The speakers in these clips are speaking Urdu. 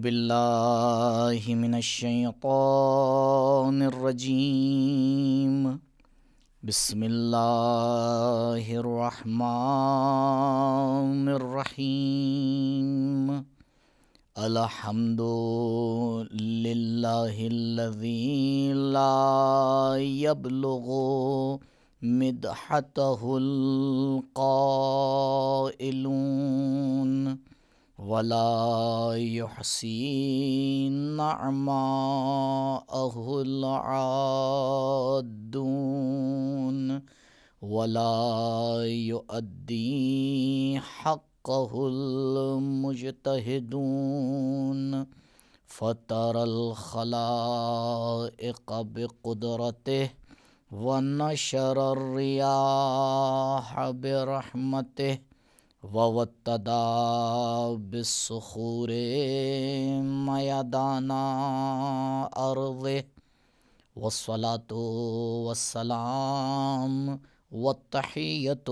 باللہ من الشیطان الرجیم بسم اللہ الرحمن الرحیم الحمد للہ الذی لا یبلغ مدحتہ القائلون ولا يحصي نعماءه العادون ولا يؤدي حقه المجتهدون فطر الخلائق بقدرته ونشر الرياح برحمته ووتدا بالصخور میدان ارضه والصلاة والسلام والتحیۃ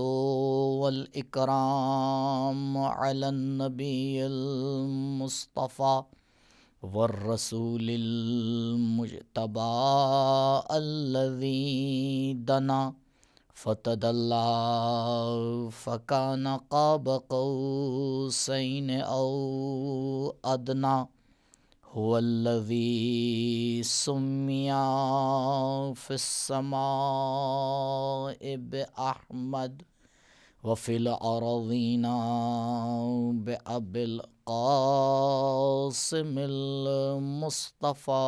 والاکرام علی النبی المصطفى والرسول المجتبى الذي دنا فتدلى فكان قاب قوسين أو أدنى هو الذي سمي في السماء بأحمد وفي الأرضين بأبي القاسم المصطفى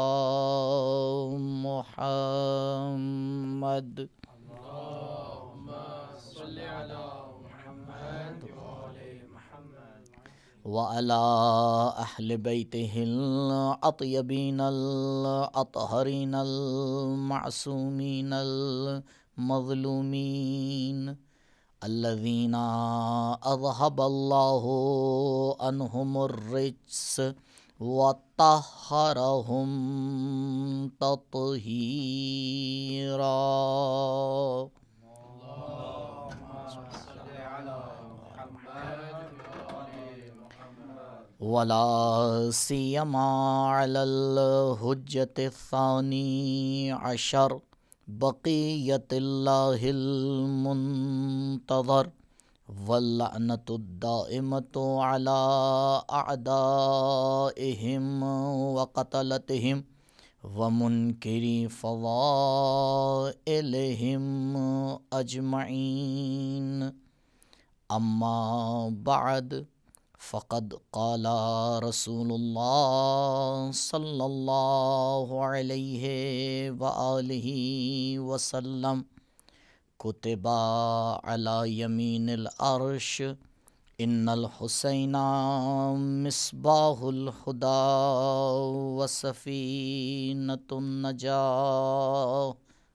محمد وعلى أهل بيته الأطيبين الأطهرين المعصومين المظلومين الذين أذهب الله عنهم الرجس وطهرهم تطهيرا. ولا سيما على الحجة الثاني عشر بقية الله المنتظر واللعنة الدائمة على أعدائهم وقتلتهم ومنكري فضائلهم أجمعين. أما بعد فقد قال رسول اللہ صلی اللہ علیہ وآلہ وسلم کتب علی یمین العرش ان الحسین مصباح الہدی وسفینۃ النجاۃ.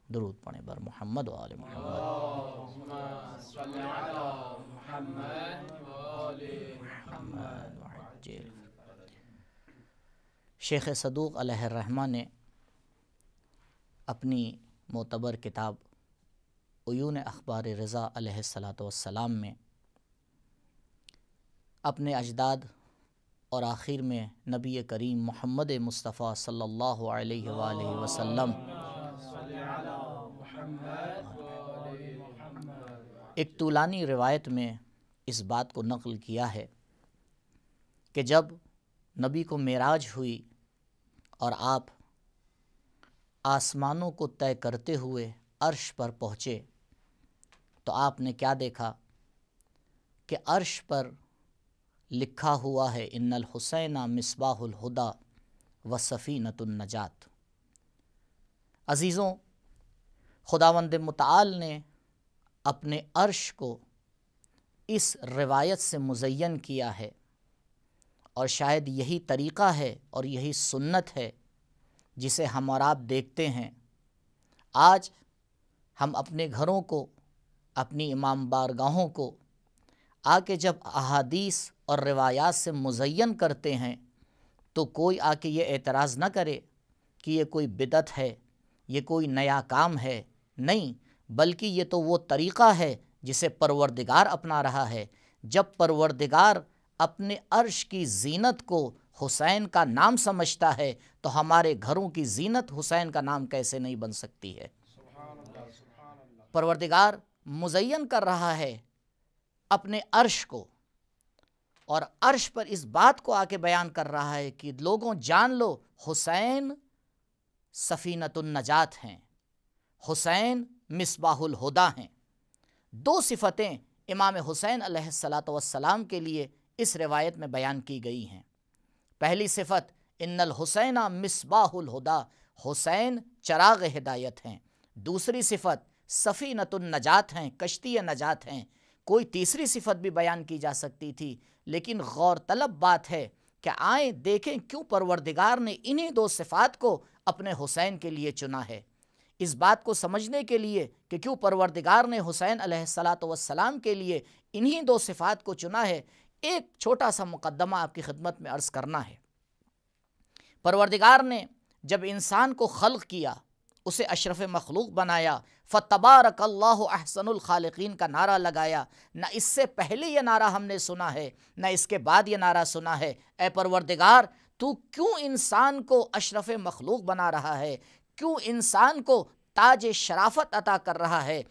درود پڑھیں بر محمد و آل محمد. شیخ صدوق علیہ الرحمہ نے اپنی معتبر کتاب عیون اخبار رضا علیہ السلام میں اپنے اجداد اور آخر میں نبی کریم محمد مصطفیٰ صلی اللہ علیہ وآلہ وسلم ایک طولانی روایت میں اس بات کو نقل کیا ہے کہ جب نبی کو معراج ہوئی اور آپ آسمانوں کو طے کرتے ہوئے عرش پر پہنچے تو آپ نے کیا دیکھا کہ عرش پر لکھا ہوا ہے ان الحسین مصباح الہدی وسفینۃ النجاۃ. عزیزوں، خداوند متعال نے اپنے عرش کو اس روایت سے مزین کیا ہے، اور شاید یہی طریقہ ہے اور یہی سنت ہے جسے ہم اور آپ دیکھتے ہیں. آج ہم اپنے گھروں کو، اپنی امام بارگاہوں کو آ کے جب احادیث اور روایات سے مزین کرتے ہیں تو کوئی آ کے یہ اعتراض نہ کرے کہ یہ کوئی بدعت ہے، یہ کوئی نیا کام ہے. نہیں، بلکہ یہ تو وہ طریقہ ہے جسے پروردگار اپنا رہا ہے. جب پروردگار اپنے عرش کی زینت کو حسین کا نام سمجھتا ہے تو ہمارے گھروں کی زینت حسین کا نام کیسے نہیں بن سکتی ہے؟ پروردگار مزین کر رہا ہے اپنے عرش کو، اور عرش پر اس بات کو آ کے بیان کر رہا ہے کہ لوگوں جان لو حسین سفینۃ النجات ہیں، حسین مصباح الہدیٰ ہیں۔ دو صفتیں امام حسین علیہ السلام کے لیے اس روایت میں بیان کی گئی ہیں۔ پہلی صفت ان الحسین مصباح الہدیٰ، حسین چراغ ہدایت ہیں۔ دوسری صفت سفینۃ النجات ہیں، کشتی نجات ہیں۔ کوئی تیسری صفت بھی بیان کی جا سکتی تھی، لیکن غور طلب بات ہے کہ آئیں دیکھیں کیوں پروردگار نے انہی دو صفات کو اپنے حسین کے لیے چنا ہے۔ اس بات کو سمجھنے کے لیے کہ کیوں پروردگار نے حسین علیہ السلام کے لیے انہی دو صفات کو چنا ہے، ایک چھوٹا سا مقدمہ آپ کی خدمت میں عرض کرنا ہے۔ پروردگار نے جب انسان کو خلق کیا، اسے اشرف مخلوق بنایا، فتبارک اللہ احسن الخالقین کا نعرہ لگایا۔ نہ اس سے پہلے یہ نعرہ ہم نے سنا ہے، نہ اس کے بعد یہ نعرہ سنا ہے، اے پروردگار تو کیوں انسان کو اشرف مخلوق بنا رہا ہے، کیوں انسان کو تاج شرافت عطا کر رہا ہے؟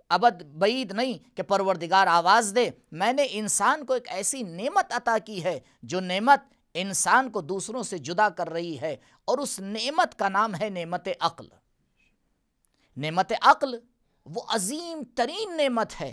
ابد بعید نہیں کہ پروردگار آواز دے، میں نے انسان کو ایک ایسی نعمت عطا کی ہے جو نعمت انسان کو دوسروں سے جدا کر رہی ہے، اور اس نعمت کا نام ہے نعمت عقل۔ نعمت عقل وہ عظیم ترین نعمت ہے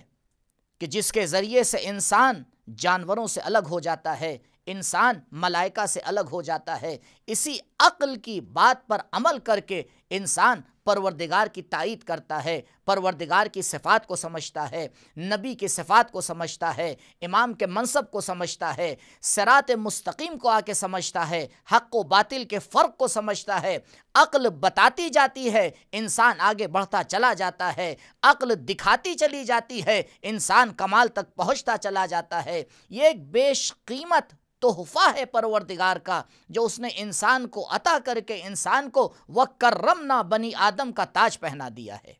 کہ جس کے ذریعے سے انسان جانوروں سے الگ ہو جاتا ہے، انسان ملائکہ سے الگ ہو جاتا ہے۔ اسی عقل کی بات پر عمل کر کے انسان پروردگار کی تائید کرتا ہے، پروردگار کی صفات کو سمجھتا ہے، نبی کی صفات کو سمجھتا ہے، امام کے منصب کو سمجھتا ہے، صراط مستقیم کو آ کے سمجھتا ہے، حق و باطل کے فرق کو سمجھتا ہے۔ عقل بتاتی جاتی ہے، انسان آگے بڑھتا چلا جاتا ہے، عقل دکھاتی چلی جاتی ہے، انسان کمال تک پہنچتا چلا جاتا ہے۔ یہ ایک بیش قیمت تحفہ ہے پروردگار کا، جو اس نے انسان کو عطا کر کے انسان کو وَكَرَّمْنَا بنی آدم کا تاج پہنا دیا ہے۔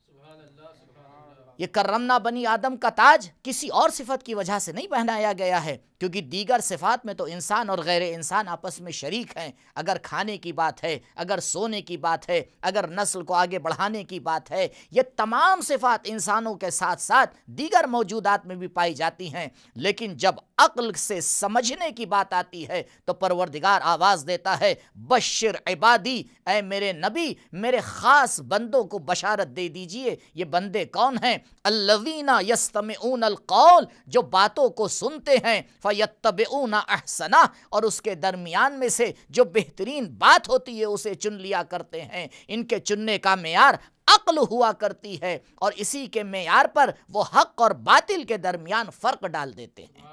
یہ کرمنا بنی آدم کا تاج کسی اور صفت کی وجہ سے نہیں پہنایا گیا ہے، کیونکہ دیگر صفات میں تو انسان اور غیر انسان آپس میں شریک ہیں۔ اگر کھانے کی بات ہے، اگر سونے کی بات ہے، اگر نسل کو آگے بڑھانے کی بات ہے، یہ تمام صفات انسانوں کے ساتھ ساتھ دیگر موجودات میں بھی پائی جاتی ہیں۔ لیکن جب عقل سے سمجھنے کی بات آتی ہے تو پروردگار آواز دیتا ہے، بشر عبادی، اے میرے نبی میرے خاص بندوں کو بشارت دے دیجئے۔ یہ بندے کون ہیں؟ الذین یستمعون القول، جو باتوں کو سنتے ہیں، فیتبعون احسنہ، اور اس کے درمیان میں سے جو بہترین بات ہوتی ہے اسے چن لیا کرتے ہیں۔ ان کے چننے کا معیار عقل ہوا کرتی ہے، اور اسی کے معیار پر وہ حق اور باطل کے درمیان فرق ڈال دیتے ہیں۔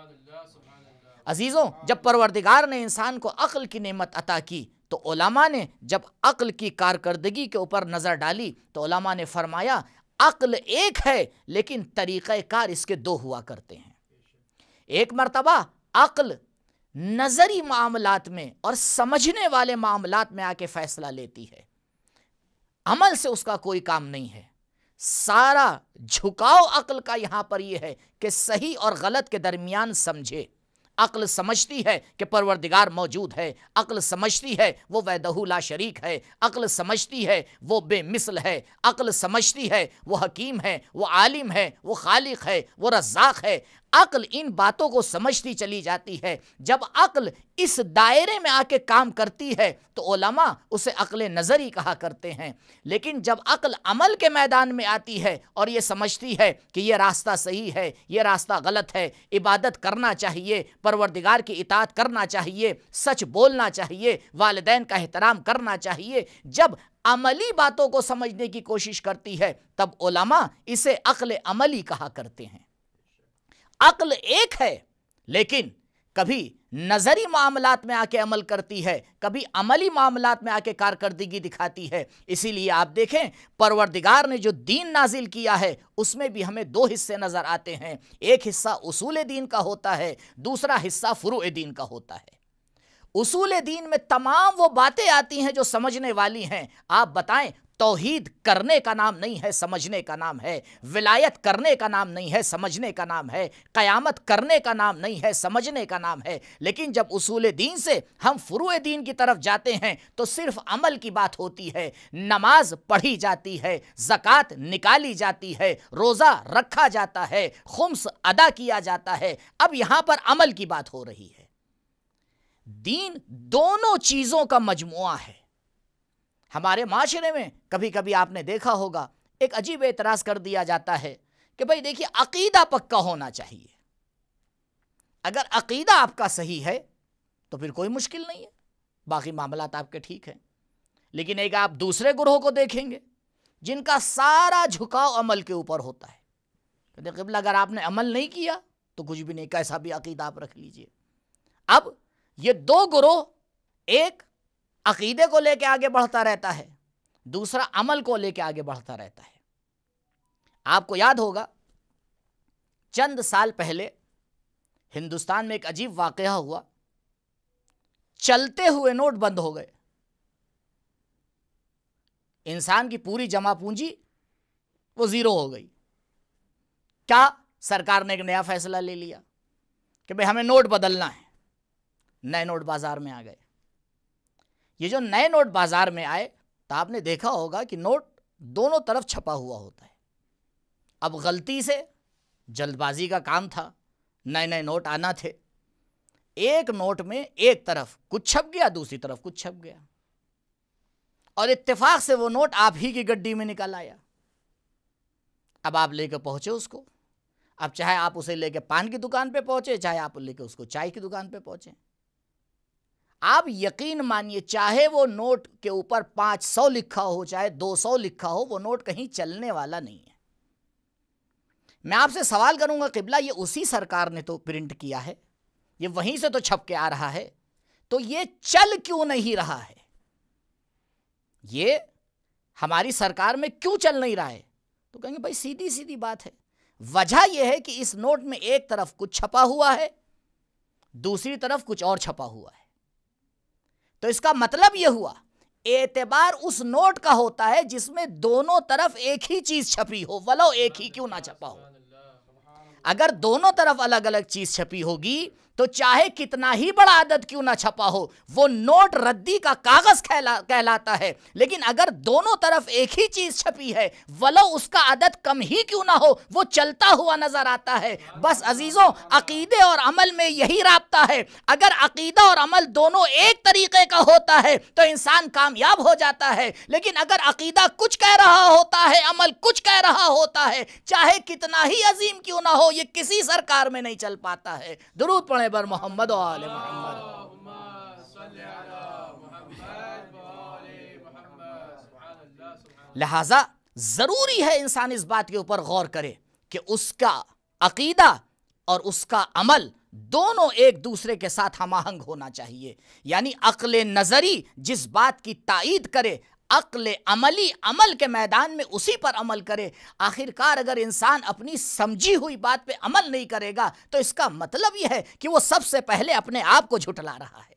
عزیزوں، جب پروردگار نے انسان کو عقل کی نعمت عطا کی تو علماء نے جب عقل کی کارکردگی کے اوپر نظر ڈالی تو علماء نے فرمایا عقل ایک ہے لیکن طریقہ کار اس کے دو ہوا کرتے ہیں۔ ایک مرتبہ عقل نظری معاملات میں اور سمجھنے والے معاملات میں آ کے فیصلہ لیتی ہے، عمل سے اس کا کوئی کام نہیں ہے۔ سارا جھکاؤ عقل کا یہاں پر یہ ہے کہ صحیح اور غلط کے درمیان سمجھے۔ عقل سمجھتی ہے کہ پروردگار موجود ہے، عقل سمجھتی ہے وہ وحدہ لا شریک ہے، عقل سمجھتی ہے وہ بے مثل ہے، عقل سمجھتی ہے وہ حکیم ہے، وہ عالم ہے، وہ خالق ہے، وہ رزاق ہے۔ عقل ان باتوں کو سمجھتی چلی جاتی ہے۔ جب عقل اس دائرے میں آ کے کام کرتی ہے تو علماء اسے عقل نظری کہا کرتے ہیں۔ لیکن جب عقل عمل کے میدان میں آتی ہے اور یہ سمجھتی ہے کہ یہ راستہ صحیح ہے، یہ راستہ غلط ہے، عبادت کرنا چاہیے، پروردگار کی اطاعت کرنا چاہیے، سچ بولنا چاہیے، والدین کا احترام کرنا چاہیے، جب عملی باتوں کو سمجھنے کی کوشش کرتی ہے تب علماء اسے عقل عملی کہا کرتے ہیں۔ عقل ایک ہے لیکن کبھی نظری معاملات میں آ کے عمل کرتی ہے، کبھی عملی معاملات میں آ کے کارکردگی دکھاتی ہے۔ اسی لیے آپ دیکھیں پروردگار نے جو دین نازل کیا ہے اس میں بھی ہمیں دو حصے نظر آتے ہیں، ایک حصہ اصول دین کا ہوتا ہے، دوسرا حصہ فروع دین کا ہوتا ہے۔ اصول دین میں تمام وہ باتیں آتی ہیں جو سمجھنے والی ہیں۔ آپ بتائیں توحید کرنے کا نام نہیں ہے، سمجھنے کا نام ہے۔ ولایت کرنے کا نام نہیں ہے، سمجھنے کا نام ہے۔ قیامت کرنے کا نام نہیں ہے، سمجھنے کا نام ہے۔ لیکن جب اصول دین سے ہم فروع دین کی طرف جاتے ہیں تو صرف عمل کی بات ہوتی ہے۔ نماز پڑھی جاتی ہے، زکوٰۃ نکالی جاتی ہے، روزہ رکھا جاتا ہے، خمس ادا کیا جاتا ہے۔ اب یہاں پر عمل کی بات ہو رہی ہے۔ دین دونوں چیزوں کا مجموعہ ہے۔ ہمارے معاشرے میں کبھی کبھی آپ نے دیکھا ہوگا ایک عجیب اعتراض کر دیا جاتا ہے کہ بھئی دیکھیے عقیدہ پکا ہونا چاہیے۔ اگر عقیدہ آپ کا صحیح ہے تو پھر کوئی مشکل نہیں ہے، باقی معاملات آپ کے ٹھیک ہیں۔ لیکن ایک آپ دوسرے گروہ کو دیکھیں گے جن کا سارا جھکاؤ عمل کے اوپر ہوتا ہے۔ کہتے قبلہ اگر آپ نے عمل نہیں کیا تو کچھ بھی نہیں، کیسا بھی عقیدہ آپ رکھ لیجئے۔ اب یہ دو گروہ، ایک عقیدے کو لے کے آگے بڑھتا رہتا ہے، دوسرا عمل کو لے کے آگے بڑھتا رہتا ہے۔ آپ کو یاد ہوگا چند سال پہلے ہندوستان میں ایک عجیب واقعہ ہوا، چلتے ہوئے نوٹ بند ہو گئے۔ انسان کی پوری جمع پونجی وہ زیرو ہو گئی۔ کیا؟ سرکار نے ایک نیا فیصلہ لے لیا کہ بھئی ہمیں نوٹ بدلنا ہے۔ نئے نوٹ بازار میں آ گئے۔ یہ جو نئے نوٹ بازار میں آئے تو آپ نے دیکھا ہوگا کہ نوٹ دونوں طرف چھپا ہوا ہوتا ہے۔ اب غلطی سے، جلد بازی کا کام تھا، نئے نئے نوٹ آنا تھے، ایک نوٹ میں ایک طرف کچھ چھپ گیا، دوسری طرف کچھ چھپ گیا، اور اتفاق سے وہ نوٹ آپ ہی کی گڈی میں نکل آیا۔ اب آپ لے کے پہنچے اس کو، اب چاہے آپ اسے لے کے پان کی دکان پہ پہنچے، چاہے آپ لے کے اس کو چائے کی دکان پہ پہنچے، آپ یقین مانیے چاہے وہ نوٹ کے اوپر 500 لکھا ہو چاہے 200 لکھا ہو، وہ نوٹ کہیں چلنے والا نہیں ہے۔ میں آپ سے سوال کروں گا قبلہ یہ اسی سرکار نے تو پرنٹ کیا ہے، یہ وہیں سے تو چھپ کے آ رہا ہے، تو یہ چل کیوں نہیں رہا ہے؟ یہ ہماری سرکار میں کیوں چل نہیں رہا ہے؟ تو کہیں گے بھائی سیدھی سیدھی بات ہے، وجہ یہ ہے کہ اس نوٹ میں ایک طرف کچھ چھپا ہوا ہے، دوسری طرف کچھ اور چھپا ہوا ہے۔ تو اس کا مطلب یہ ہوا اعتبار اس نوٹ کا ہوتا ہے جس میں دونوں طرف ایک ہی چیز چھپی ہو، ولو ایک ہی کیوں نہ چھپا ہو۔ اگر دونوں طرف الگ الگ چیز چھپی ہوگی تو چاہے کتنا ہی بڑا عدد کیوں نہ چھپا ہو، وہ نوٹ ردی کا کاغذ کہلاتا ہے۔ لیکن اگر دونوں طرف ایک ہی چیز چھپی ہے، ولو اس کا عدد کم ہی کیوں نہ ہو، وہ چلتا ہوا نظر آتا ہے۔ بس عزیزوں، عقیدے اور عمل میں یہی رابطہ ہے۔ اگر عقیدہ اور عمل دونوں ایک طریقے کا ہوتا ہے تو انسان کامیاب ہو جاتا ہے، لیکن اگر عقیدہ کچھ کہہ رہا ہوتا ہے، عمل کچھ کہہ رہا ہوتا ہے، چاہے کتنا ہی عظیم کیوں نہ ہو، یہ کسی سرکار میں نہیں چل پاتا ہے۔ درود پڑھیں بر محمد و آل محمد۔ لہٰذا ضروری ہے انسان اس بات کے اوپر غور کرے کہ اس کا عقیدہ اور اس کا عمل دونوں ایک دوسرے کے ساتھ ہم آہنگ ہونا چاہیے۔ یعنی عقل نظری جس بات کی تائید کرے، عقل عملی عمل کے میدان میں اسی پر عمل کرے۔ آخرکار اگر انسان اپنی سمجھی ہوئی بات پہ عمل نہیں کرے گا تو اس کا مطلب یہ ہے کہ وہ سب سے پہلے اپنے آپ کو جھٹلا رہا ہے۔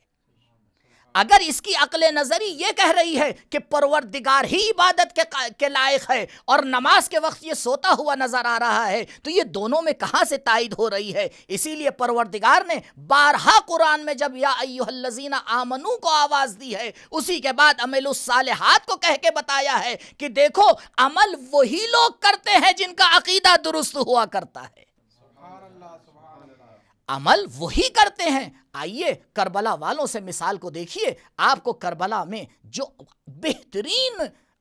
اگر اس کی عقل نظری یہ کہہ رہی ہے کہ پروردگار ہی عبادت کے لائق ہے اور نماز کے وقت یہ سوتا ہوا نظر آ رہا ہے، تو یہ دونوں میں کہاں سے تائید ہو رہی ہے؟ اسی لیے پروردگار نے بارہا قرآن میں جب یا ایھا الذین آمنو کو آواز دی ہے، اسی کے بعد اعملوا الصالحات کو کہہ کے بتایا ہے کہ دیکھو عمل وہی لوگ کرتے ہیں جن کا عقیدہ درست ہوا کرتا ہے۔ عمل وہی کرتے ہیں۔ آئیے کربلا والوں سے مثال کو دیکھیے، آپ کو کربلا میں جو بہترین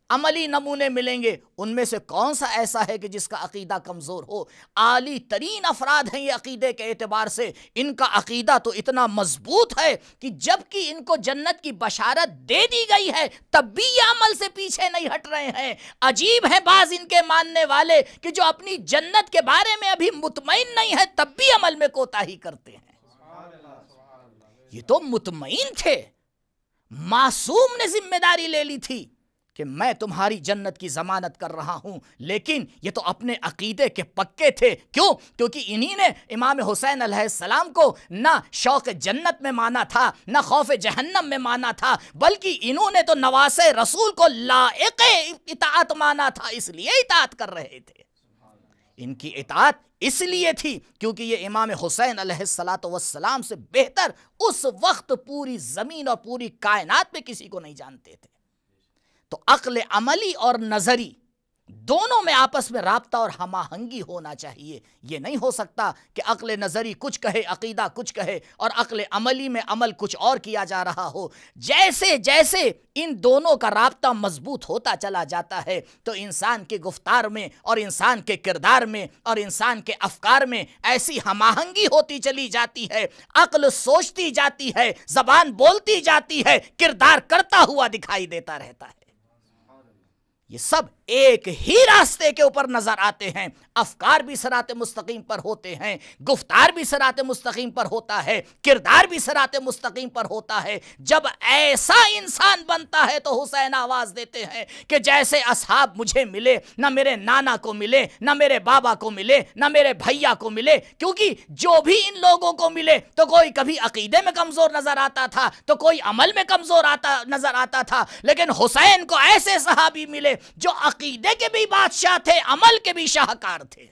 عملی نمونے ملیں گے ان میں سے کون سا ایسا ہے کہ جس کا عقیدہ کمزور ہو؟ عالی ترین افراد ہیں یہ عقیدے کے اعتبار سے، ان کا عقیدہ تو اتنا مضبوط ہے کہ جب کہ ان کو جنت کی بشارت دے دی گئی ہے تب بھی یہ عمل سے پیچھے نہیں ہٹ رہے ہیں۔ عجیب ہے بعض ان کے ماننے والے کہ جو اپنی جنت کے بارے میں ابھی مطمئن نہیں ہے تب بھی عمل میں کوتاہی کرتے ہیں۔ یہ تو مطمئن تھے، معصوم نے ذمہ داری لے لی تھی کہ میں تمہاری جنت کی ضمانت کر رہا ہوں، لیکن یہ تو اپنے عقیدے کے پکے تھے۔ کیوں؟ کیونکہ انہی نے امام حسین علیہ السلام کو نہ شوق جنت میں مانا تھا، نہ خوف جہنم میں مانا تھا، بلکہ انہوں نے تو نواسے رسول کو لائق اطاعت مانا تھا، اس لیے اطاعت کر رہے تھے۔ ان کی اطاعت اس لیے تھی کیونکہ یہ امام حسین علیہ السلام سے بہتر اس وقت پوری زمین اور پوری کائنات میں کسی کو نہیں جانتے تھے۔ تو عقل عملی اور نظری دونوں میں آپس میں رابطہ اور ہم آہنگی ہونا چاہیے۔ یہ نہیں ہو سکتا کہ عقل نظری کچھ کہے، عقیدہ کچھ کہے، اور عقل عملی میں عمل کچھ اور کیا جا رہا ہو۔ جیسے جیسے ان دونوں کا رابطہ مضبوط ہوتا چلا جاتا ہے تو انسان کے گفتار میں اور انسان کے کردار میں اور انسان کے افکار میں ایسی ہم آہنگی ہوتی چلی جاتی ہے، عقل سوچتی جاتی ہے، زبان بولتی جاتی ہے، کردار کرتا ہوا دکھائی دیتا رہتا ہے۔ یہ سب ایک ہی راستے کے اوپر نظر آتے ہیں، افکار بھی صراط مستقیم پر ہوتے ہیں، گفتار بھی صراط مستقیم پر ہوتا ہے، کردار بھی صراط مستقیم پر ہوتا ہے۔ جب ایسا انسان بنتا ہے تو حسین آواز دیتے ہیں کہ جیسے اصحاب مجھے ملے، نہ میرے نانا کو ملے، نہ میرے بابا کو ملے، نہ میرے بھیا کو ملے، کیونکہ جو بھی ان لوگوں کو ملے تو کوئی کبھی عقیدے میں کمزور نظر آتا تھا تو کوئی عمل میں کمزور نظر آتا تھا، لیکن حسین کو ایسے صحابی ملے جو عقیدے کے بھی بادشاہ تھے، عمل کے بھی شاہکار تھے،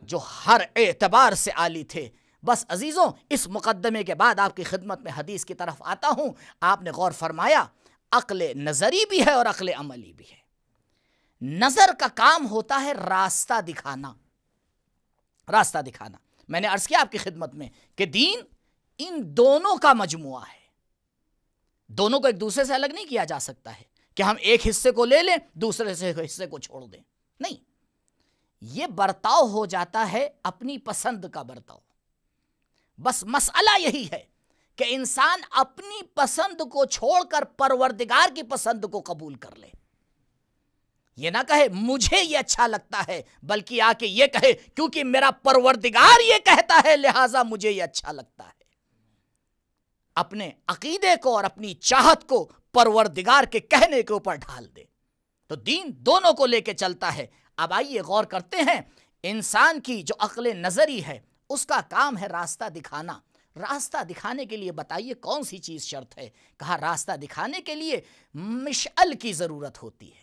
جو ہر اعتبار سے عالی تھے۔ بس عزیزوں، اس مقدمے کے بعد آپ کی خدمت میں حدیث کی طرف آتا ہوں۔ آپ نے غور فرمایا عقل نظری بھی ہے اور عقل عملی بھی ہے۔ نظر کا کام ہوتا ہے راستہ دکھانا، راستہ دکھانا۔ میں نے عرض کیا آپ کی خدمت میں کہ دین ان دونوں کا مجموعہ ہے، دونوں کو ایک دوسرے سے الگ نہیں کیا جا سکتا ہے کہ ہم ایک حصے کو لے لیں دوسرے حصے کو چھوڑ دیں، نہیں، یہ برتاؤ ہو جاتا ہے اپنی پسند کا برتاؤ۔ بس مسئلہ یہی ہے کہ انسان اپنی پسند کو چھوڑ کر پروردگار کی پسند کو قبول کر لے۔ یہ نہ کہے مجھے یہ اچھا لگتا ہے، بلکہ آ کے یہ کہے کیونکہ میرا پروردگار یہ کہتا ہے لہٰذا مجھے یہ اچھا لگتا ہے۔ اپنے عقیدے کو اور اپنی چاہت کو پروردگار کے کہنے کے اوپر ڈھال دے۔ تو دین دونوں کو لے کے چلتا ہے۔ اب آئیے غور کرتے ہیں، انسان کی جو عقل نظری ہے اس کا کام ہے راستہ دکھانا۔ راستہ دکھانے کے لیے بتائیے کون سی چیز شرط ہے؟ کہا راستہ دکھانے کے لیے مشعل کی ضرورت ہوتی ہے،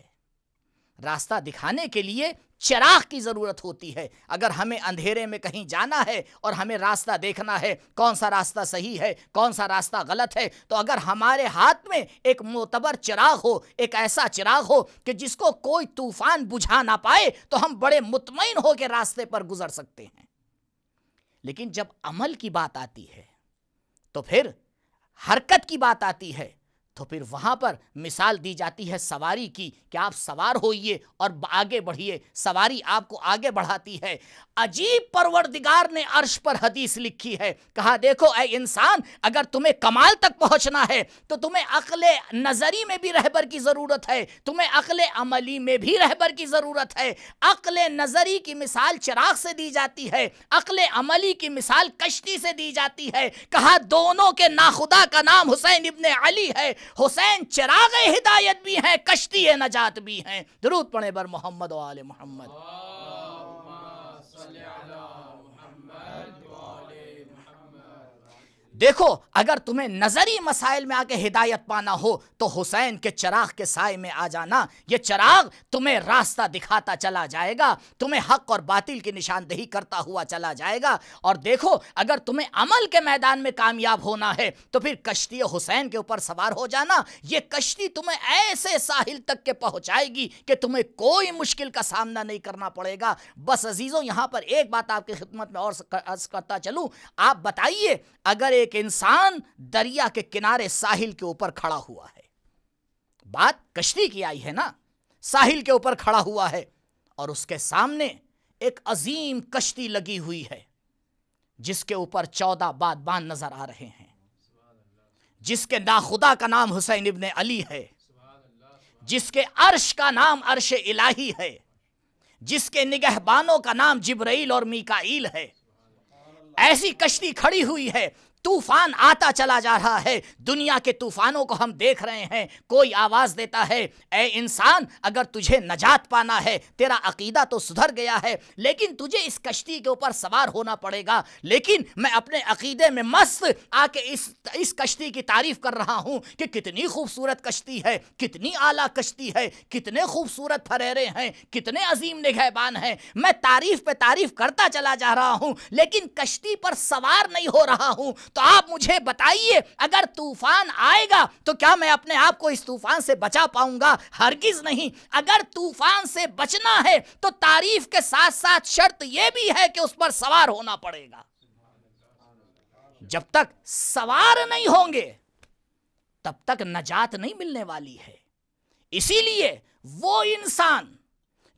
راستہ دکھانے کے لیے چراغ کی ضرورت ہوتی ہے۔ اگر ہمیں اندھیرے میں کہیں جانا ہے اور ہمیں راستہ دیکھنا ہے کون سا راستہ صحیح ہے کون سا راستہ غلط ہے، تو اگر ہمارے ہاتھ میں ایک معتبر چراغ ہو، ایک ایسا چراغ ہو کہ جس کو کوئی طوفان بجھا نہ پائے، تو ہم بڑے مطمئن ہو کے راستے پر گزر سکتے ہیں۔ لیکن جب عمل کی بات آتی ہے تو پھر حرکت کی بات آتی ہے تو پھر وہاں پر مثال دی جاتی ہے سواری کی کہ آپ سوار ہوئیے اور آگے بڑھیے، سواری آپ کو آگے بڑھاتی ہے۔ عجیب پروردگار نے عرش پر حدیث لکھی ہے، کہا دیکھو اے انسان، اگر تمہیں کمال تک پہنچنا ہے تو تمہیں عقل نظری میں بھی رہبر کی ضرورت ہے، تمہیں عقل عملی میں بھی رہبر کی ضرورت ہے۔ عقل نظری کی مثال چراغ سے دی جاتی ہے، عقل عملی کی مثال کشتی سے دی جاتی ہے۔ کہا دونوں کے ناخدا کا نام حسین ابن علی ہے، حسین چراغ ہدایت بھی ہیں، کشتی نجات بھی ہیں۔ درود پڑھیں بر محمد و آل محمد۔ دیکھو اگر تمہیں نظری مسائل میں آ کے ہدایت پانا ہو تو حسین کے چراغ کے سائے میں آ جانا۔ یہ چراغ تمہیں راستہ دکھاتا چلا جائے گا، تمہیں حق اور باطل کی نشاندہی کرتا ہوا چلا جائے گا۔ اور دیکھو اگر تمہیں عمل کے میدان میں کامیاب ہونا ہے تو پھر کشتی حسین کے اوپر سوار ہو جانا۔ یہ کشتی تمہیں ایسے ساحل تک کے پہنچائے گی کہ تمہیں کوئی مشکل کا سامنا نہیں کرنا پڑے گا۔ بس عزیزوں، یہاں پر ایک بات آپ کی خدمت میں اور عرض کرتا چلوں۔ آپ بتائیے اگر ایک انسان دریا کے کنارے ساحل کے اوپر کھڑا ہوا ہے، بات کشتی کی آئی ہے نا، ساحل کے اوپر کھڑا ہوا ہے اور اس کے سامنے ایک عظیم کشتی لگی ہوئی ہے جس کے اوپر 14 بادبان نظر آ رہے ہیں، جس کے ناخدا کا نام حسین ابن علی ہے، جس کے عرش کا نام عرش الہی ہے، جس کے نگہبانوں کا نام جبرائیل اور میکائیل ہے۔ ایسی کشتی کھڑی ہوئی ہے، طوفان آتا چلا جا رہا ہے، دنیا کے طوفانوں کو ہم دیکھ رہے ہیں، کوئی آواز دیتا ہے اے انسان اگر تجھے نجات پانا ہے، تیرا عقیدہ تو سدھر گیا ہے لیکن تجھے اس کشتی کے اوپر سوار ہونا پڑے گا، لیکن میں اپنے عقیدے میں مست آ کے اس کشتی کی تعریف کر رہا ہوں کہ کتنی خوبصورت کشتی ہے، کتنی اعلیٰ کشتی ہے، کتنے خوبصورت پھریرے ہیں، کتنے عظیم نگہبان ہیں، میں تعریف پہ تعریف کرتا چلا جا رہا ہوں لیکن کشتی پر سوار نہیں ہو رہا ہوں۔ تو آپ مجھے بتائیے اگر طوفان آئے گا تو کیا میں اپنے آپ کو اس طوفان سے بچا پاؤں گا؟ ہرگز نہیں۔ اگر طوفان سے بچنا ہے تو تعریف کے ساتھ ساتھ شرط یہ بھی ہے کہ اس پر سوار ہونا پڑے گا۔ جب تک سوار نہیں ہوں گے تب تک نجات نہیں ملنے والی ہے۔ اسی لیے وہ انسان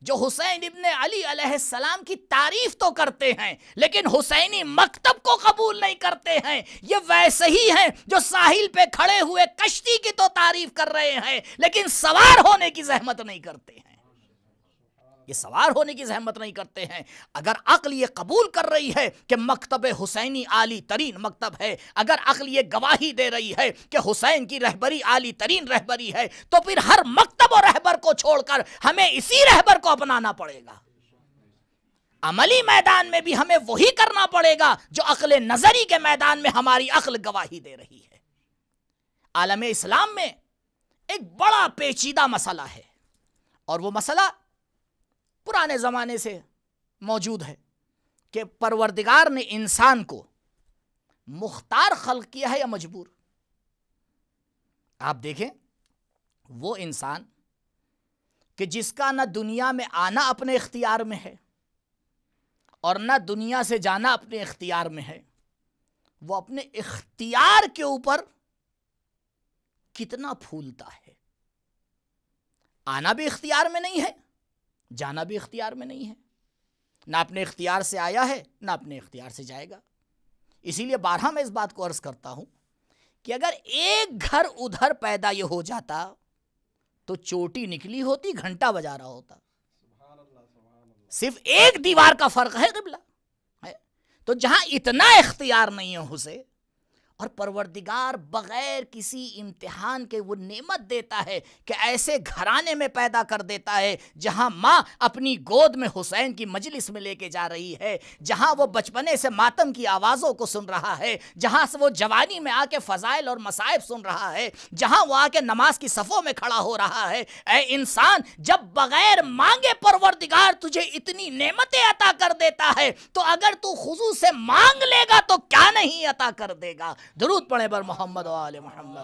جو حسین ابن علی علیہ السلام کی تعریف تو کرتے ہیں لیکن حسینی مکتب کو قبول نہیں کرتے ہیں، یہ ویسے ہی ہیں جو ساحل پہ کھڑے ہوئے کشتی کی تو تعریف کر رہے ہیں لیکن سوار ہونے کی زحمت نہیں کرتے ہیں۔ یہ سوار ہونے کی زحمت نہیں کرتے ہیں۔ اگر عقل یہ قبول کر رہی ہے کہ مکتب حسینی عالی ترین مکتب ہے، اگر عقل یہ گواہی دے رہی ہے کہ حسین کی رہبری عالی ترین رہبری ہے، تو پھر ہر مکتب و رہبر کو چھوڑ کر ہمیں اسی رہبر کو اپنانا پڑے گا۔ عملی میدان میں بھی ہمیں وہی کرنا پڑے گا جو عقل نظری کے میدان میں ہماری عقل گواہی دے رہی ہے۔ عالم اسلام میں ایک بڑا پیچیدہ مسئلہ ہے اور وہ مسئلہ پرانے زمانے سے موجود ہے کہ پروردگار نے انسان کو مختار خلق کیا ہے یا مجبور؟ آپ دیکھیں وہ انسان کہ جس کا نہ دنیا میں آنا اپنے اختیار میں ہے اور نہ دنیا سے جانا اپنے اختیار میں ہے، وہ اپنے اختیار کے اوپر کتنا پھولتا ہے۔ آنا بھی اختیار میں نہیں ہے، جانا بھی اختیار میں نہیں ہے، نہ اپنے اختیار سے آیا ہے نہ اپنے اختیار سے جائے گا۔ اسی لیے بارہا میں اس بات کو عرض کرتا ہوں کہ اگر ایک گھر ادھر پیدا یہ ہو جاتا تو چوٹی نکلی ہوتی، گھنٹہ بجا رہا ہوتا۔ صرف ایک دیوار کا فرق ہے قبلہ ہے۔ تو جہاں اتنا اختیار نہیں ہے اسے، اور پروردگار بغیر کسی امتحان کے وہ نعمت دیتا ہے کہ ایسے گھرانے میں پیدا کر دیتا ہے جہاں ماں اپنی گود میں حسین کی مجلس میں لے کے جا رہی ہے، جہاں وہ بچپنے سے ماتم کی آوازوں کو سن رہا ہے، جہاں سے وہ جوانی میں آ کے فضائل اور مصائب سن رہا ہے، جہاں وہ آ کے نماز کی صفوں میں کھڑا ہو رہا ہے۔ اے انسان، جب بغیر مانگے پروردگار تجھے اتنی نعمتیں عطا کر دیتا ہے تو اگر تو خضوع سے مانگ لے گا تو کیا نہیں عطا کر دے گا۔ درود پڑھیں بر محمد و آل محمد۔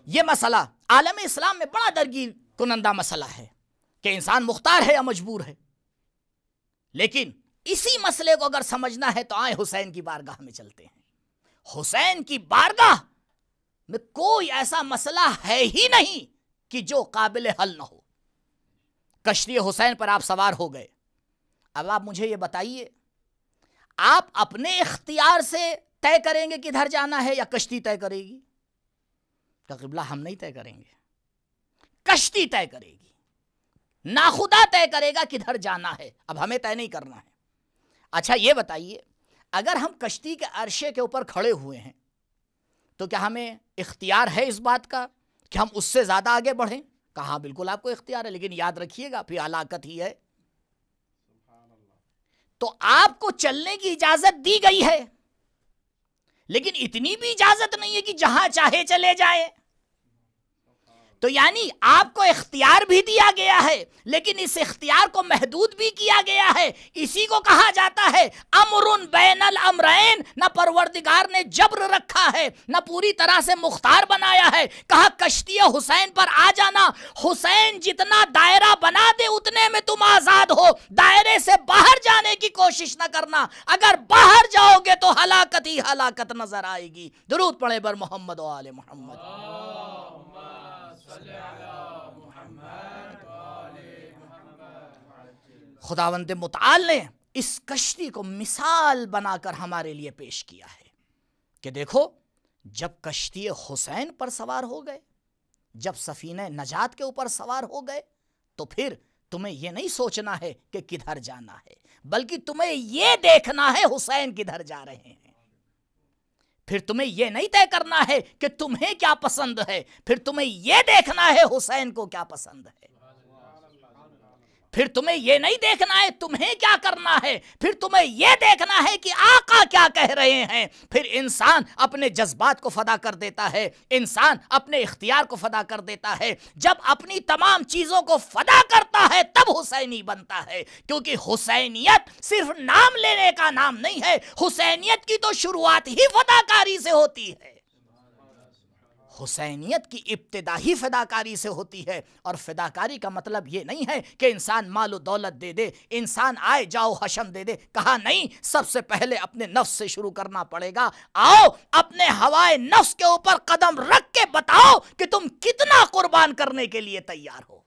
یہ مسئلہ عالم اسلام میں بڑا درگیر کنندہ مسئلہ ہے کہ انسان مختار ہے یا مجبور ہے، لیکن اسی مسئلے کو اگر سمجھنا ہے تو آئیں حسین کی بارگاہ میں چلتے ہیں۔ حسین کی بارگاہ میں کوئی ایسا مسئلہ ہے ہی نہیں کہ جو قابل حل نہ ہو۔ کشتی حسین پر آپ سوار ہو گئے، اب آپ مجھے یہ بتائیے، آپ اپنے اختیار سے طے کریں گے کدھر جانا ہے یا کشتی طے کرے گی؟ کہ قبلہ ہم نہیں طے کریں گے، کشتی طے کرے گی، ناخدا طے کرے گا کدھر جانا ہے، اب ہمیں طے نہیں کرنا ہے۔ اچھا یہ بتائیے، اگر ہم کشتی کے عرشے کے اوپر کھڑے ہوئے ہیں تو کیا ہمیں اختیار ہے اس بات کا کہ ہم اس سے زیادہ آگے بڑھیں؟ کہاں بالکل آپ کو اختیار ہے، لیکن یاد رکھیے گا پھر ہلاکت ہی ہے۔ تو آپ کو چلنے کی اجازت دی گئی ہے لیکن اتنی بھی اجازت نہیں ہے کہ جہاں چاہے چلے جائیں۔ تو یعنی آپ کو اختیار بھی دیا گیا ہے لیکن اس اختیار کو محدود بھی کیا گیا ہے۔ اسی کو کہا جاتا ہے امر بین الامرین۔ نہ پروردگار نے جبر رکھا ہے نہ پوری طرح سے مختار بنایا ہے۔ کہا کشتی حسین پر آ جانا، حسین جتنا دائرہ بنا دے اتنے میں تم آزاد ہو، دائرے سے باہر جانے کی کوشش نہ کرنا، اگر باہر جاؤ گے تو ہلاکت ہی ہلاکت نظر آئے گی۔ درود پڑھیں بر محمد و آل محمد۔ خداوند متعال نے اس کشتی کو مثال بنا کر ہمارے لیے پیش کیا ہے کہ دیکھو، جب کشتی حسین پر سوار ہو گئے، جب سفینہ نجات کے اوپر سوار ہو گئے، تو پھر تمہیں یہ نہیں سوچنا ہے کہ کدھر جانا ہے، بلکہ تمہیں یہ دیکھنا ہے حسین کدھر جا رہے ہیں۔ پھر تمہیں یہ نہیں طے کرنا ہے کہ تمہیں کیا پسند ہے، پھر تمہیں یہ دیکھنا ہے حسین کو کیا پسند ہے۔ پھر تمہیں یہ نہیں دیکھنا ہے تمہیں کیا کرنا ہے، پھر تمہیں یہ دیکھنا ہے کہ آقا کیا کہہ رہے ہیں۔ پھر انسان اپنے جذبات کو فدا کر دیتا ہے، انسان اپنے اختیار کو فدا کر دیتا ہے۔ جب اپنی تمام چیزوں کو فدا کرتا ہے تب حسینی بنتا ہے، کیونکہ حسینیت صرف نام لینے کا نام نہیں ہے، حسینیت کی تو شروعات ہی فداکاری سے ہوتی ہے۔ حسینیت کی ابتدا ہی فداکاری سے ہوتی ہے، اور فداکاری کا مطلب یہ نہیں ہے کہ انسان مال و دولت دے دے، انسان آئے جاؤ حشم دے دے۔ کہا نہیں، سب سے پہلے اپنے نفس سے شروع کرنا پڑے گا۔ آؤ اپنے ہوائے نفس کے اوپر قدم رکھ کے بتاؤ کہ تم کتنا قربان کرنے کے لیے تیار ہو،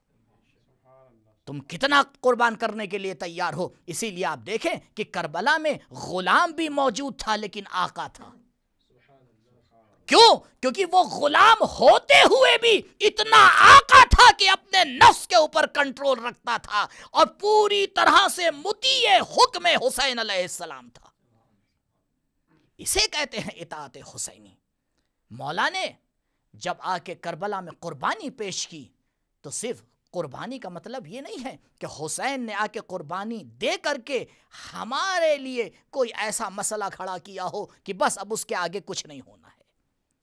تم کتنا قربان کرنے کے لیے تیار ہو۔ اسی لیے آپ دیکھیں کہ کربلا میں غلام بھی موجود تھا لیکن آقا تھا۔ کیوں؟ کیونکہ وہ غلام ہوتے ہوئے بھی اتنا آقا تھا کہ اپنے نفس کے اوپر کنٹرول رکھتا تھا اور پوری طرح سے مطیع حکم حسین علیہ السلام تھا۔ اسے کہتے ہیں اطاعت حسینی۔ مولا نے جب آ کے کربلا میں قربانی پیش کی تو صرف قربانی کا مطلب یہ نہیں ہے کہ حسین نے آ کے قربانی دے کر کے ہمارے لیے کوئی ایسا مسئلہ کھڑا کیا ہو کہ بس اب اس کے آگے کچھ نہیں ہونا ہے۔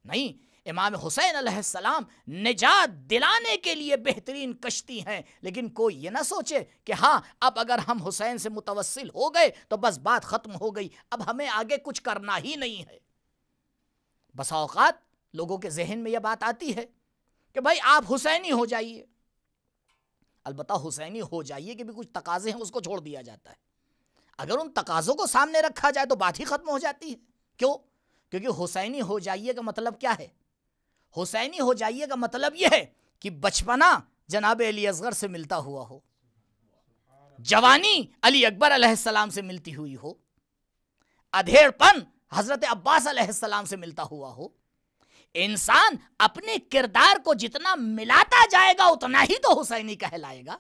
نہیں، امام حسین علیہ السلام نجات دلانے کے لیے بہترین کشتی ہیں، لیکن کوئی یہ نہ سوچے کہ ہاں اب اگر ہم حسین سے متوسل ہو گئے تو بس بات ختم ہو گئی، اب ہمیں آگے کچھ کرنا ہی نہیں ہے۔ بسا اوقات لوگوں کے ذہن میں یہ بات آتی ہے کہ بھائی آپ حسینی ہو جائیے۔ البتہ حسینی ہو جائیے کہ بھی کچھ تقاضے ہیں، اس کو چھوڑ دیا جاتا ہے۔ اگر ان تقاضوں کو سامنے رکھا جائے تو بات ہی ختم ہو جاتی ہے۔ کیوں؟ کیونکہ حسینی ہو جائیے کا مطلب کیا ہے؟ حسینی ہو جائیے کا مطلب یہ ہے کہ بچپنا جناب علی اصغر سے ملتا ہوا ہو، جوانی علی اکبر علیہ السلام سے ملتی ہوئی ہو، ادھیڑ پن حضرت عباس علیہ السلام سے ملتا ہوا ہو۔ انسان اپنے کردار کو جتنا ملاتا جائے گا اتنا ہی تو حسینی کہلائے گا۔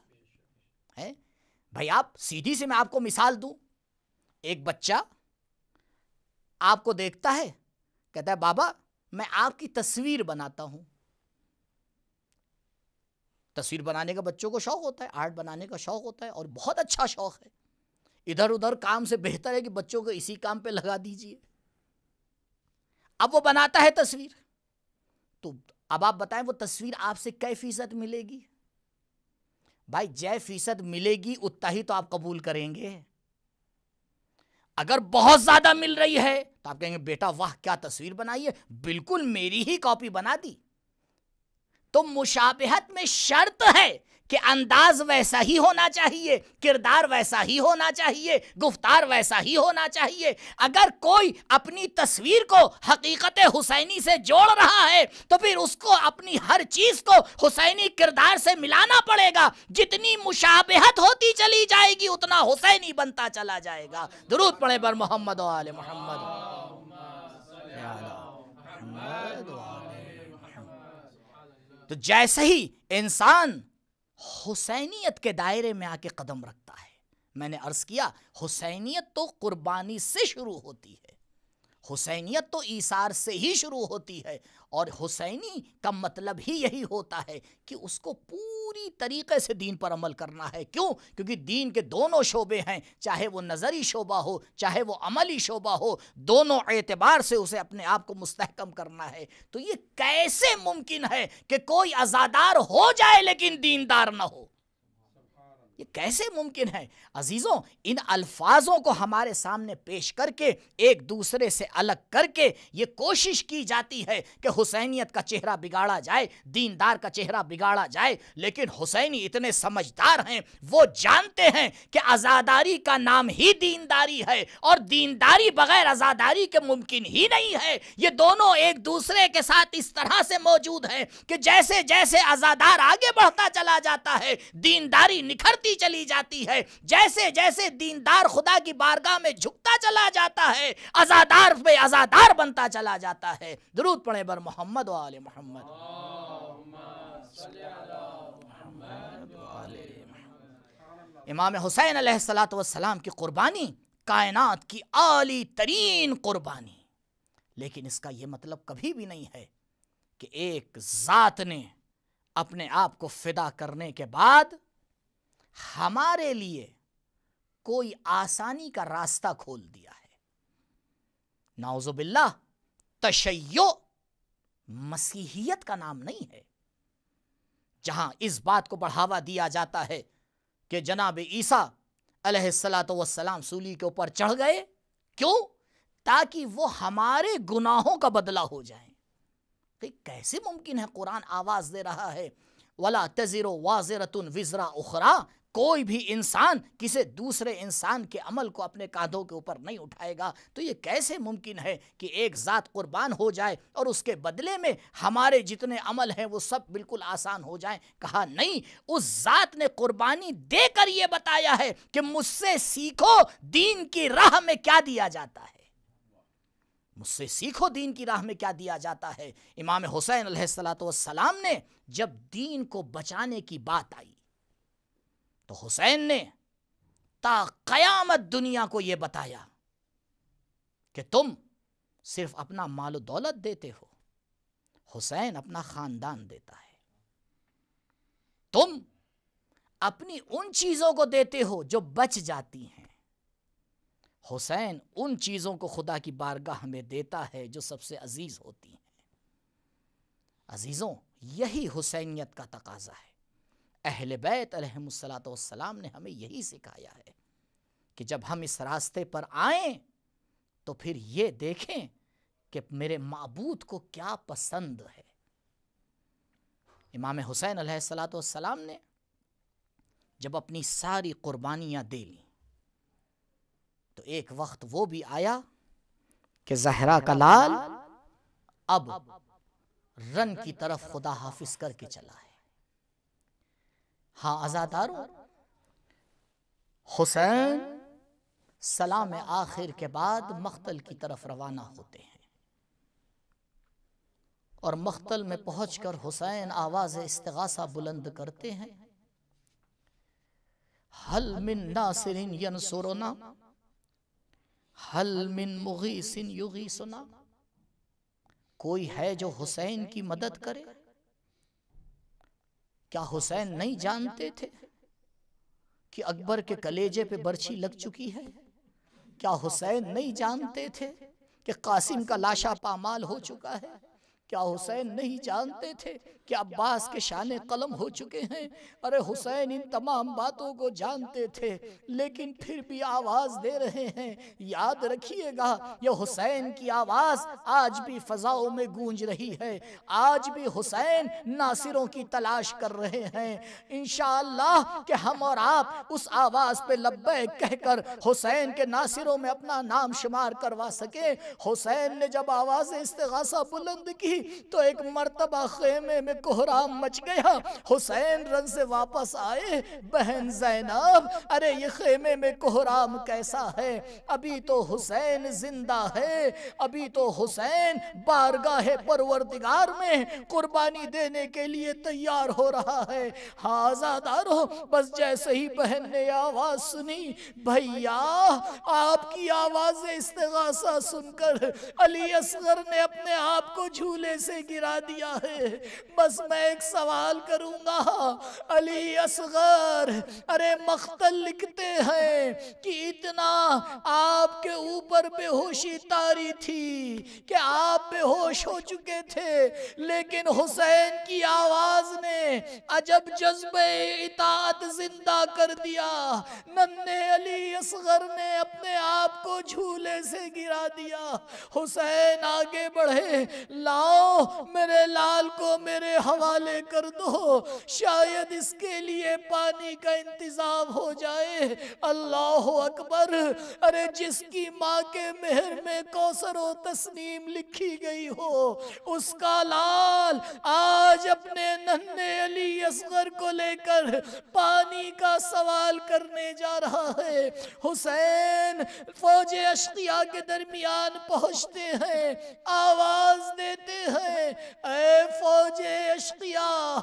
بھائی آپ سیدھی سے میں آپ کو مثال دوں، ایک بچہ آپ کو دیکھتا ہے، کہتا ہے بابا میں آپ کی تصویر بناتا ہوں۔ تصویر بنانے کا بچوں کو شوق ہوتا ہے، آرٹ بنانے کا شوق ہوتا ہے، اور بہت اچھا شوق ہے۔ ادھر ادھر کام سے بہتر ہے کہ بچوں کو اسی کام پہ لگا دیجئے۔ اب وہ بناتا ہے تصویر، تو اب آپ بتائیں وہ تصویر آپ سے کئی فیصد ملے گی؟ بھائی جے فیصد ملے گی اتنا ہی تو آپ قبول کریں گے۔ اگر بہت زیادہ مل رہی ہے تو آپ کہیں گے بیٹا واہ کیا تصویر بنائی ہے، بالکل میری ہی کاپی بنا دی۔ تو مشابہت میں شرط ہے کہ انداز ویسا ہی ہونا چاہیے، کردار ویسا ہی ہونا چاہیے، گفتار ویسا ہی ہونا چاہیے۔ اگر کوئی اپنی تصویر کو حقیقت حسینی سے جوڑ رہا ہے تو پھر اس کو اپنی ہر چیز کو حسینی کردار سے ملانا پڑے گا۔ جتنی مشابہت ہوتی چلی جائے گی اتنا حسینی بنتا چلا جائے گا۔ درود پڑھیں بر محمد و آل محمد۔ تو جیسے ہی انسان حسینیت کے دائرے میں آ کے قدم رکھتا ہے، میں نے عرض کیا حسینیت تو قربانی سے شروع ہوتی ہے، حسینیت تو ایثار سے ہی شروع ہوتی ہے، اور حسینی کا مطلب ہی یہی ہوتا ہے کہ اس کو پوری طریقے سے دین پر عمل کرنا ہے۔ کیوں؟ کیونکہ دین کے دونوں شعبے ہیں، چاہے وہ نظری شعبہ ہو چاہے وہ عملی شعبہ ہو، دونوں اعتبار سے اسے اپنے آپ کو مستحکم کرنا ہے۔ تو یہ کیسے ممکن ہے کہ کوئی عزادار ہو جائے لیکن دیندار نہ ہو؟ یہ کیسے ممکن ہے؟ عزیزوں، ان الفاظوں کو ہمارے سامنے پیش کر کے ایک دوسرے سے الگ کر کے یہ کوشش کی جاتی ہے کہ حسینیت کا چہرہ بگاڑا جائے، دیندار کا چہرہ بگاڑا جائے، لیکن حسینی اتنے سمجھدار ہیں، وہ جانتے ہیں کہ عزاداری کا نام ہی دینداری ہے، اور دینداری بغیر عزاداری کے ممکن ہی نہیں ہے۔ یہ دونوں ایک دوسرے کے ساتھ اس طرح سے موجود ہیں کہ جیسے جیسے عزادار آگے بڑھتا چلا جاتا ہے دینداری نکھرتی چلی جاتی ہے، جیسے جیسے دیندار خدا کی بارگاہ میں جھکتا چلا جاتا ہے عزادار پہ عزادار بنتا چلا جاتا ہے۔ درود پڑھیں بر محمد و آل محمد۔ امام حسین علیہ السلام کی قربانی کائنات کی اعلی ترین قربانی، لیکن اس کا یہ مطلب کبھی بھی نہیں ہے کہ ایک ذات نے اپنے آپ کو فدا کرنے کے بعد ہمارے لیے کوئی آسانی کا راستہ کھول دیا ہے۔ نعوذ باللہ، تشیع مسیحیت کا نام نہیں ہے، جہاں اس بات کو بڑھاوا دیا جاتا ہے کہ جناب عیسیٰ علیہ السلام سولی کے اوپر چڑھ گئے، کیوں؟ تاکہ وہ ہمارے گناہوں کا بدلہ ہو جائیں۔ کہ کیسے ممکن ہے؟ قرآن آواز دے رہا ہے وَلَا تَزِرُ وَازِرَةٌ وِزْرَ أُخْرَىٰ، کوئی بھی انسان کسی دوسرے انسان کے عمل کو اپنے کاندھوں کے اوپر نہیں اٹھائے گا۔ تو یہ کیسے ممکن ہے کہ ایک ذات قربان ہو جائے اور اس کے بدلے میں ہمارے جتنے عمل ہیں وہ سب بالکل آسان ہو جائیں؟ کہا نہیں، اس ذات نے قربانی دے کر یہ بتایا ہے کہ مجھ سے سیکھو دین کی راہ میں کیا دیا جاتا ہے، مجھ سے سیکھو دین کی راہ میں کیا دیا جاتا ہے۔ امام حسین علیہ السلام نے جب دین کو بچانے کی بات آئی تو حسین نے تا قیامت دنیا کو یہ بتایا کہ تم صرف اپنا مال و دولت دیتے ہو، حسین اپنا خاندان دیتا ہے۔ تم اپنی ان چیزوں کو دیتے ہو جو بچ جاتی ہیں، حسین ان چیزوں کو خدا کی بارگاہ میں دیتا ہے جو سب سے عزیز ہوتی ہیں۔ عزیزوں، یہی حسینیت کا تقاضا ہے۔ اہل بیت علیہم السلام نے ہمیں یہی سکھایا ہے کہ جب ہم اس راستے پر آئیں تو پھر یہ دیکھیں کہ میرے معبود کو کیا پسند ہے۔ امام حسین علیہ السلام نے جب اپنی ساری قربانیاں دے لیں تو ایک وقت وہ بھی آیا کہ زہرا کا لال اب رن کی طرف خدا حافظ کر کے چلا ہے۔ ہاں عزاداروں، حسین سلام آخر کے بعد مقتل کی طرف روانہ ہوتے ہیں، اور مقتل میں پہنچ کر حسین آواز استغاثہ بلند کرتے ہیں، حل من ناصر ینصرنا، حل من مغیث یغیثنا، کوئی ہے جو حسین کی مدد کرے؟ کیا حسین نہیں جانتے تھے کہ اکبر کے کلیجے پہ برچھی لگ چکی ہے؟ کیا حسین نہیں جانتے تھے کہ قاسم کا لاشا پامال ہو چکا ہے؟ کیا حسین نہیں جانتے تھے کہ عباس کے شانے قلم ہو چکے ہیں؟ ارے حسین ان تمام باتوں کو جانتے تھے، لیکن پھر بھی آواز دے رہے ہیں۔ یاد رکھیے گا، یہ حسین کی آواز آج بھی فضاؤں میں گونج رہی ہے، آج بھی حسین ناصروں کی تلاش کر رہے ہیں۔ انشاءاللہ کہ ہم اور آپ اس آواز پہ لبیک کہہ کر حسین کے ناصروں میں اپنا نام شمار کروا سکیں۔ حسین نے جب آواز استغاثہ بلند کی تو ایک مرتبہ خیمے میں کوہرام مچ گیا۔ حسین رن سے واپس آئے، بہن زینب، ارے یہ خیمے میں کوہرام کیسا ہے؟ ابھی تو حسین زندہ ہے، ابھی تو حسین بارگاہ پروردگار میں قربانی دینے کے لیے تیار ہو رہا ہے۔ ہاں عزادارو، بس جیسے ہی بہن نے آواز سنی، بھیا آپ کی آواز استغاثہ سن کر علی اصغر نے اپنے آپ کو جھولے سے گرا دیا ہے۔ بس میں ایک سوال کروں گا، علی اصغر، ارے مقتل لکھتے ہیں کہ اتنا آپ کے اوپر بے ہوشی طاری تھی کہ آپ بے ہوش ہو چکے تھے، لیکن حسین کی آواز نے عجب جذبہ اطاعت زندہ کر دیا۔ ننھے علی اصغر نے اپنے آپ کو جھولے سے گرا دیا۔ حسین آگے بڑھے، لاؤ میرے لال کو میرے حوالے کر دو، شاید اس کے لیے پانی کا انتظام ہو جائے۔ اللہ اکبر! ارے جس کی ماں کے مہر میں کوثر و تسنیم لکھی گئی ہو، اس کا لال آج اپنے ننھے علی اصغر کو لے کر پانی کا سوال کرنے جا رہا ہے۔ حسین فوج اشقیاء کے درمیان پہنچتے ہیں، آواز دیتے ہیں، اے فوج اشقیاء،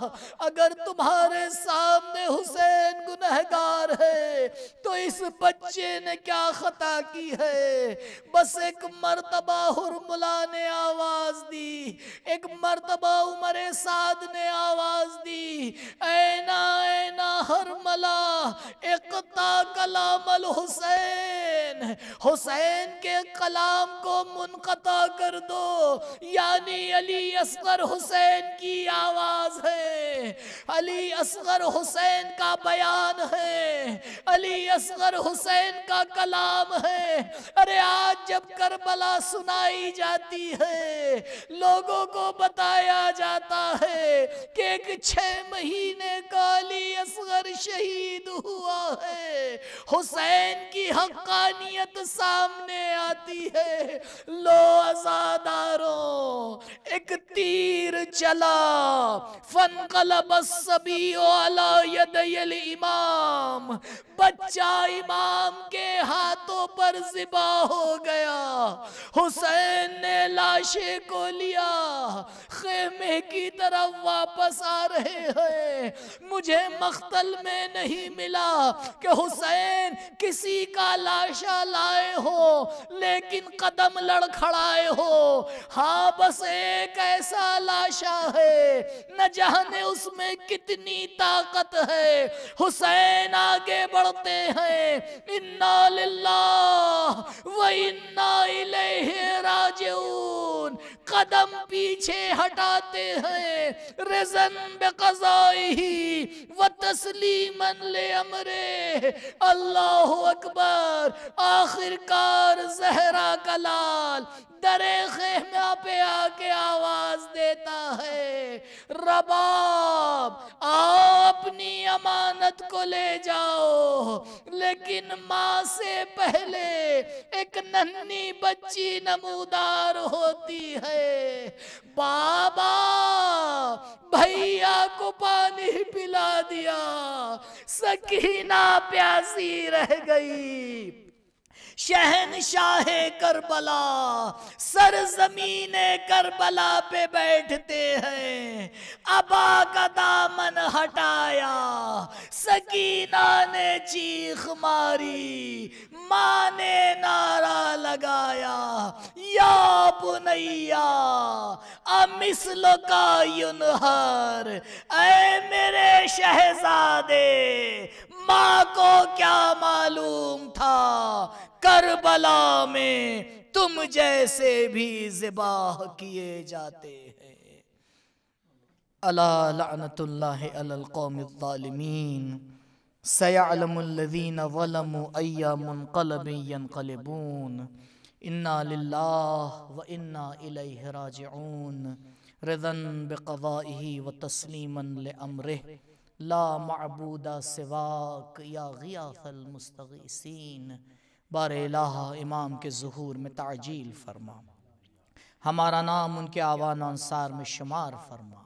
اگر تمہارے سامنے حسین گنہگار ہے تو اس بچے نے کیا خطا کی ہے؟ بس ایک مرتبہ حرملا نے آواز دی، ایک مرتبہ عمر سعد نے آواز دی، اینا اینا حرملا اقطع کلام الحسین، حسین کے کلام کو منقطع کر دو۔ یعنی علی اصغر حسین کی آواز ہے، علی اصغر حسین کا بیان ہے، علی اصغر حسین کا کلام ہے۔ ارے آج جب کربلا سنائی جاتی ہے، لوگوں کو بتایا جاتا ہے کہ ایک 6 مہینے کا علی اصغر شہید ہوا ہے، حسین کی حقانیت سامنے آتی ہے۔ لو عزاداروں، ایک تیر چلا، فانقلب الصبی علی یدی الامام، بچہ امام کے ہاتھوں پر ذبح ہو گیا۔ حسین نے لاشے کو لیا، خیمے کی طرف واپس آ رہے ہیں۔ مجھے مقتل میں نہیں ملا کہ حسین کسی کا لاشا لائے ہو لیکن قدم لڑکھڑائے ہو۔ ہاں بس ایک ایسا لاشا ہے، نہ جانے اس میں کتنی طاقت ہے۔ حسین آگے بڑھتے ہیں، انا للہ و انا الیہ راجعون، قدم پیچھے ہٹاتے ہیں، رضا بقضائہ و تسلیما لامرہ۔ اللہ اکبر۔ آخر کار زہرا کا لال درِ خیمہ پہ آ کے آواز دیتا ہے، رباب آؤ اپنی امانت کو لے جاؤ، لیکن ماں سے پہلے ایک ننھی بچی نمودار ہوتی ہے۔ بابا بھیا کو پانی پلا دیا، سکینہ پیاسی رہ گئی۔ شہنشاہ کربلا سرزمین کربلا پہ بیٹھتے ہیں، ابا کا دامن ہٹایا، سکینہ نے چیخ ماری، ماں نے نعرہ لگایا، یا بنیا امثلک ینہر، اے میرے شہزادے۔ ماں کو کیا معلوم تھا کربلا میں تم جیسے بھی ذبح کیے جاتے ہیں۔ الا لعنت اللہ علی القوم الظالمین، سیعلم الذین ظلموا ای منقلب ینقلبون، انا للہ و انا الیہ راجعون، رضا بقضائہ و تسلیما لامرہ، لا معبود سواک یا غیاث المستغیثین۔ بار الہ امام کے ظہور میں تعجیل فرما، ہمارا نام ان کے آوان و انصار میں شمار فرما،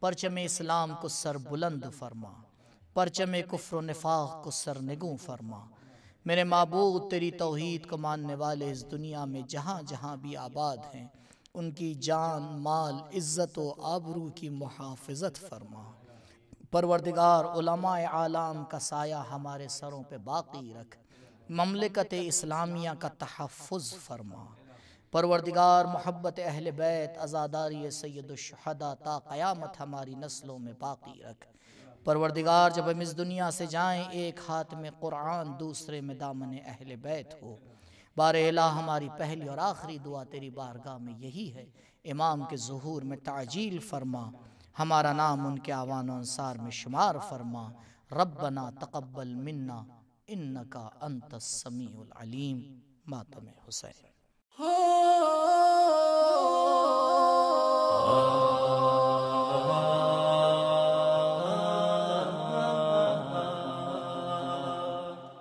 پرچم اسلام کو سر بلند فرما، پرچم کفر و نفاق کو سرنگوں فرما۔ میرے معبود تیری توحید کو ماننے والے اس دنیا میں جہاں جہاں بھی آباد ہیں، ان کی جان مال عزت و آبرو کی محافظت فرما۔ پروردگار علماء عالم کا سایہ ہمارے سروں پہ باقی رکھ، مملکت اسلامیہ کا تحفظ فرما۔ پروردگار محبت اہل بیت، عزاداری سید الشہداء تا قیامت ہماری نسلوں میں باقی رکھ۔ پروردگار جب ہم اس دنیا سے جائیں، ایک ہاتھ میں قرآن دوسرے میں دامن اہل بیت ہو۔ بار الہ ہماری پہلی اور آخری دعا تیری بارگاہ میں یہی ہے، امام کے ظہور میں تعجیل فرما، ہمارا نام ان کے آوان و انصار میں شمار فرما۔ ربنا تقبل منا انکا انت السمیع العلیم۔ ماتم حسین۔